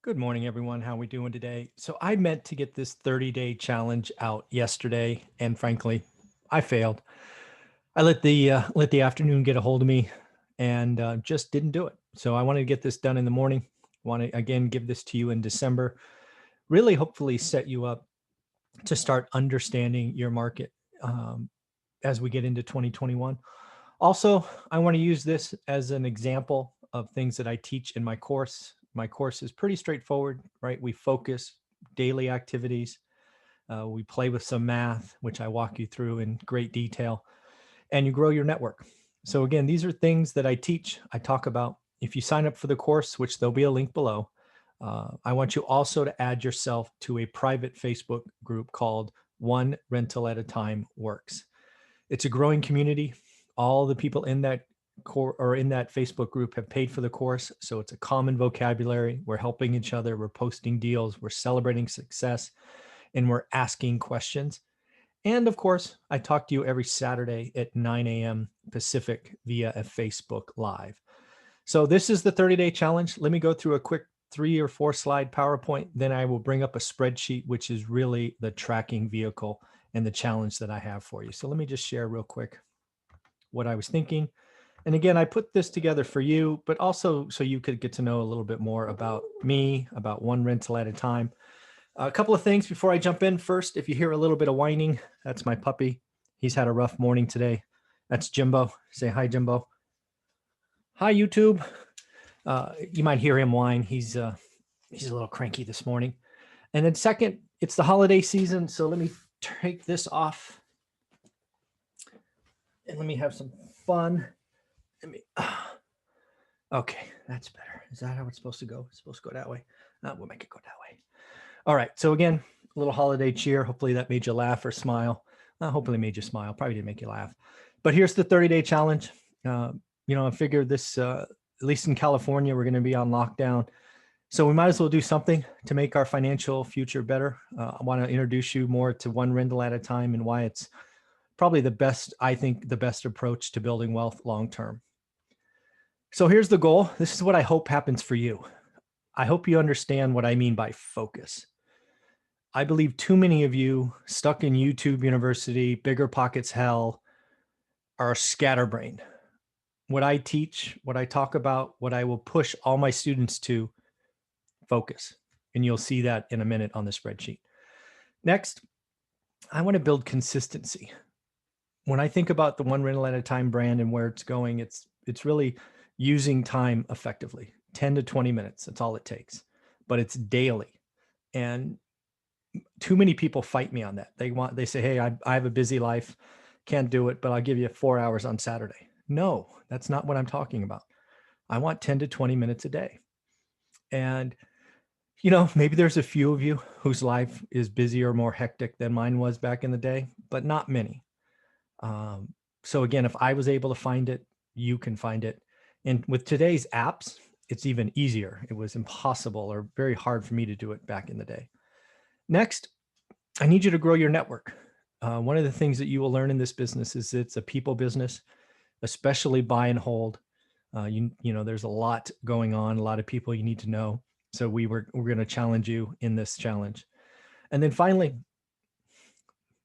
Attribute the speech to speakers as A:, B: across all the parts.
A: Good morning, everyone. How are we doing today? So I meant to get this 30-day challenge out yesterday, and frankly, I failed. I let the afternoon get a hold of me, and just didn't do it. So I wanted to get this done in the morning. Want to again give this to you in December. Really, hopefully, set you up to start understanding your market as we get into 2021. Also, I want to use this as an example of things that I teach in my course. My course is pretty straightforward, right? We focus daily activities. We play with some math, which I walk you through in great detail, and you grow your network. So, again, these are things that I teach, I talk about. If you sign up for the course, which there'll be a link below, I want you also to add yourself to a private Facebook group called One Rental at a Time Works. It's a growing community. All the people in that core or in that Facebook group have paid for the course. So it's a common vocabulary. We're helping each other. We're posting deals. We're celebrating success and we're asking questions. And of course, I talk to you every Saturday at 9 a.m. Pacific via a Facebook Live. So this is the 30-day challenge. Let me go through a quick 3 or 4 slide PowerPoint. Then I will bring up a spreadsheet, which is really the tracking vehicle and the challenge that I have for you. So let me just share real quick what I was thinking. And again, I put this together for you, but also so you could get to know a little bit more about me, about one rental at a time. A couple of things before I jump in. First, if you hear a little bit of whining, that's my puppy. He's had a rough morning today. That's Jimbo. Say hi, Jimbo. Hi, YouTube. You might hear him whine. He's a little cranky this morning. And then second, it's the holiday season. So let me take this off and let me have some fun. Let me, okay, that's better. Is that how it's supposed to go? It's supposed to go that way. We'll make it go that way. All right. So again, a little holiday cheer. Hopefully that made you laugh or smile. Hopefully made you smile. Probably didn't make you laugh. But here's the 30-day challenge. I figured this, at least in California, we're going to be on lockdown. So we might as well do something to make our financial future better. I want to introduce you more to one rental at a time and why it's probably the best, I think, the best approach to building wealth long-term. So here's the goal. This is what I hope happens for you. I hope you understand what I mean by focus. I believe too many of you stuck in YouTube University, bigger pockets hell, are scatterbrained. What I teach, what I talk about, what I will push all my students to, focus. And you'll see that in a minute on the spreadsheet. Next, I want to build consistency. When I think about the one rental at a time brand and where it's going, it's really using time effectively. 10 to 20 minutes, that's all it takes. But it's daily. And too many people fight me on that. They say, hey, I have a busy life, can't do it, but I'll give you 4 hours on Saturday. No, that's not what I'm talking about. I want 10 to 20 minutes a day. And maybe there's a few of you whose life is busier, more hectic than mine was back in the day, but not many. So again, if I was able to find it, you can find it. And with today's apps, it's even easier. It was impossible or very hard for me to do it back in the day. Next, I need you to grow your network. One of the things that you will learn in this business is it's a people business, especially buy and hold. There's a lot going on, a lot of people you need to know. So we're going to challenge you in this challenge. And then finally,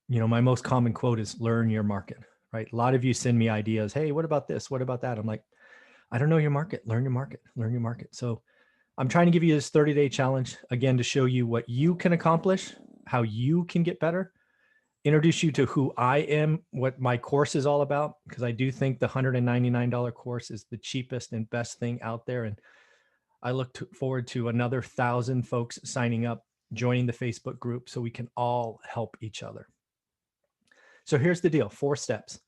A: my most common quote is learn your market, right? A lot of you send me ideas. Hey, what about this? What about that? I'm like, I don't know your market. Learn your market. Learn your market. So I'm trying to give you this 30-day challenge, again, to show you what you can accomplish, how you can get better, introduce you to who I am, what my course is all about, because I do think the $199 course is the cheapest and best thing out there. And I look forward to another 1,000 folks signing up, joining the Facebook group so we can all help each other. So here's the deal, 4 steps.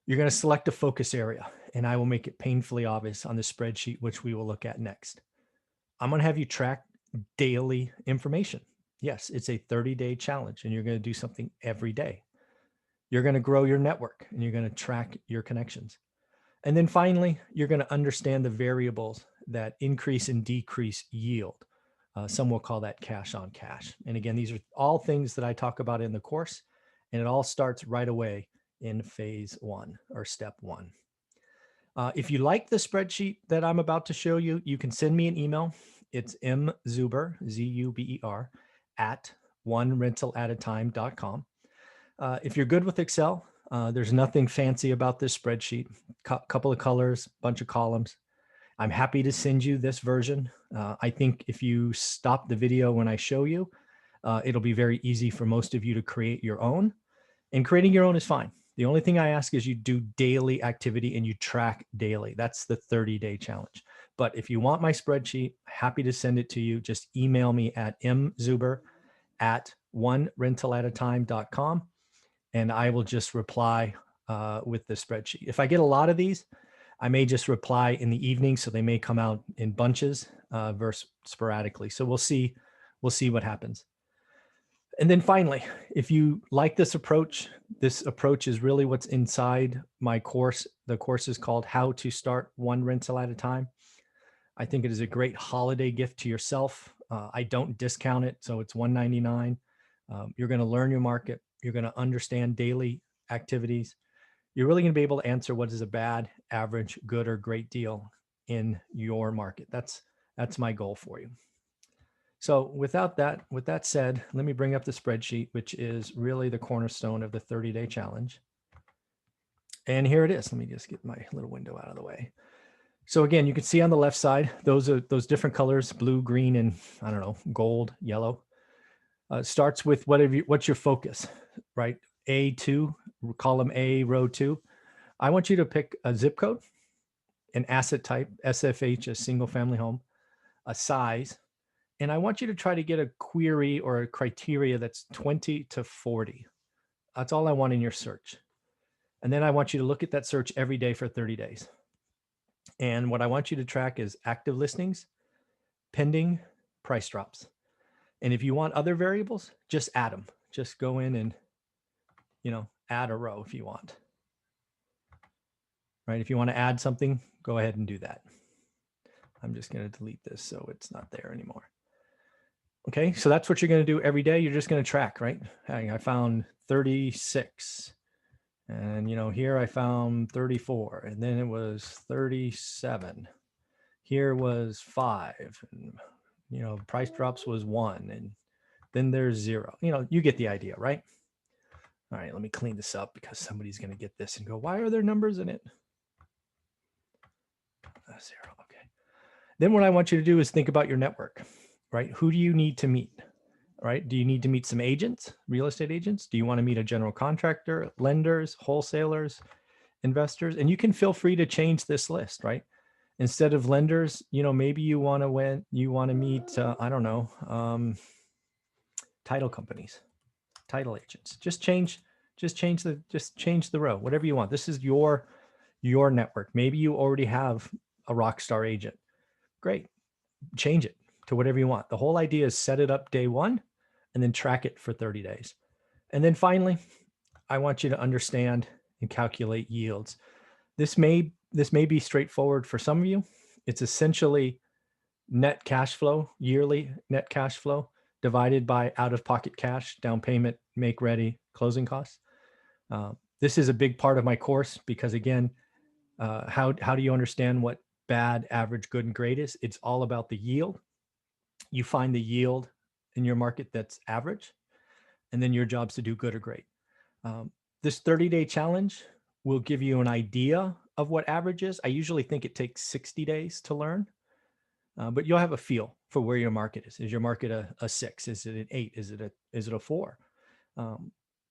A: You're going to select a focus area, and I will make it painfully obvious on the spreadsheet, which we will look at next. I'm going to have you track daily information. Yes, it's a 30-day challenge, and you're going to do something every day. You're going to grow your network, and you're going to track your connections. And then finally, you're going to understand the variables that increase and decrease yield. Some will call that cash on cash. And again, these are all things that I talk about in the course, and it all starts right away in phase 1 or step 1. If you like the spreadsheet that I'm about to show you, you can send me an email. It's mzuber, Z-U-B-E-R, at onerentalatatime.com. If you're good with Excel, there's nothing fancy about this spreadsheet. Couple of colors, bunch of columns. I'm happy to send you this version. I think if you stop the video when I show you, it'll be very easy for most of you to create your own. And creating your own is fine. The only thing I ask is you do daily activity and you track daily. That's the 30-day challenge. But if you want my spreadsheet, happy to send it to you. Just email me at mzuber@onerentalatatime.com, and I will just reply with the spreadsheet. If I get a lot of these, I may just reply in the evening, so they may come out in bunches versus sporadically. So we'll see what happens. And then finally, if you like this approach is really what's inside my course. The course is called How to Start One Rental at a Time. I think it is a great holiday gift to yourself. I don't discount it, so it's $199. You're going to learn your market. You're going to understand daily activities. You're really going to be able to answer what is a bad, average, good, or great deal in your market. That's my goal for you. So with that said, let me bring up the spreadsheet, which is really the cornerstone of the 30-day challenge. And here it is. Let me just get my little window out of the way. So again, you can see on the left side, those are those different colors, blue, green, and I don't know, gold, yellow. Starts with what's your focus, right? A2, column A, row 2. I want you to pick a zip code, an asset type, SFH, a single family home, a size, and I want you to try to get a query or a criteria that's 20 to 40. That's all I want in your search. And then I want you to look at that search every day for 30 days. And what I want you to track is active listings, pending, price drops. And if you want other variables, just add them. Just go in and, add a row if you want. Right? If you want to add something, go ahead and do that. I'm just going to delete this so it's not there anymore. Okay, so that's what you're going to do every day. You're just going to track, right? I found 36. And, here I found 34. And then it was 37. Here was 5. And, price drops was 1. And then there's 0. You get the idea, right? All right, let me clean this up because somebody's going to get this and go, why are there numbers in it? 0. Okay. Then what I want you to do is think about your network, right? Who do you need to meet, right? Do you need to meet some agents, real estate agents? Do you want to meet a general contractor, lenders, wholesalers, investors? And you can feel free to change this list, right? Instead of lenders, maybe you want to meet, I don't know, title companies, title agents. Just change the row, whatever you want. This is your network. Maybe you already have a rock star agent. Great. Change it to whatever you want. The whole idea is set it up day 1 and then track it for 30 days. And then finally, I want you to understand and calculate yields. This may be straightforward for some of you. It's essentially net cash flow, yearly net cash flow divided by out-of-pocket cash, down payment, make ready, closing costs. This is a big part of my course because again, how do you understand what bad, average, good, and great is? It's all about the yield. You find the yield in your market that's average, and then your job's to do good or great. This 30-day challenge will give you an idea of what average is. I usually think it takes 60 days to learn, but you'll have a feel for where your market is. Is your market a 6? Is it an 8? Is it a 4? And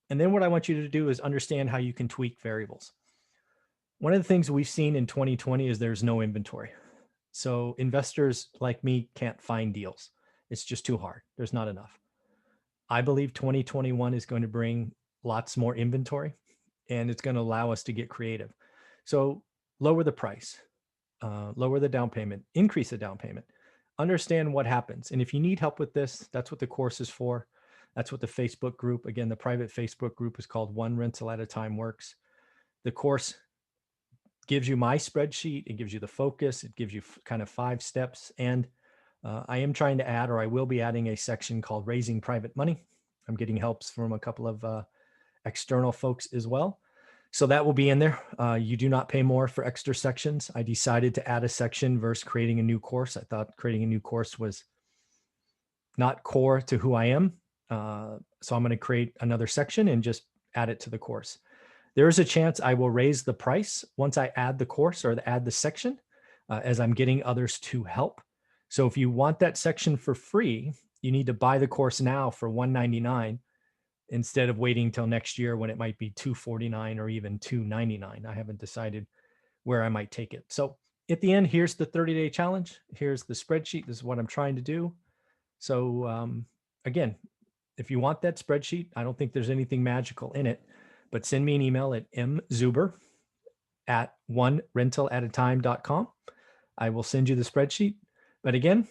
A: then what I want you to do is understand how you can tweak variables. One of the things we've seen in 2020 is there's no inventory. So investors like me can't find deals. It's just too hard. There's not enough. I believe 2021 is going to bring lots more inventory, and it's going to allow us to get creative. So lower the price, lower the down payment, increase the down payment, understand what happens. And if you need help with this, that's what the course is for. That's what the Facebook group, again, the private Facebook group is called One Rental at a Time Works. The course gives you my spreadsheet. It gives you the focus. It gives you kind of 5 steps. And I am trying to add, or I will be adding a section called Raising Private Money. I'm getting helps from a couple of external folks as well. So that will be in there. You do not pay more for extra sections. I decided to add a section versus creating a new course. I thought creating a new course was not core to who I am. So I'm going to create another section and just add it to the course. There is a chance I will raise the price once I add the course or add the section, as I'm getting others to help. So if you want that section for free, you need to buy the course now for $199 instead of waiting till next year when it might be $249 or even $299. I haven't decided where I might take it. So at the end, here's the 30-day challenge. Here's the spreadsheet. This is what I'm trying to do. So again, if you want that spreadsheet, I don't think there's anything magical in it, but send me an email at mzuber@onerentalatatime.com. I will send you the spreadsheet. But again,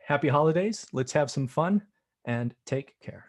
A: happy holidays. Let's have some fun and take care.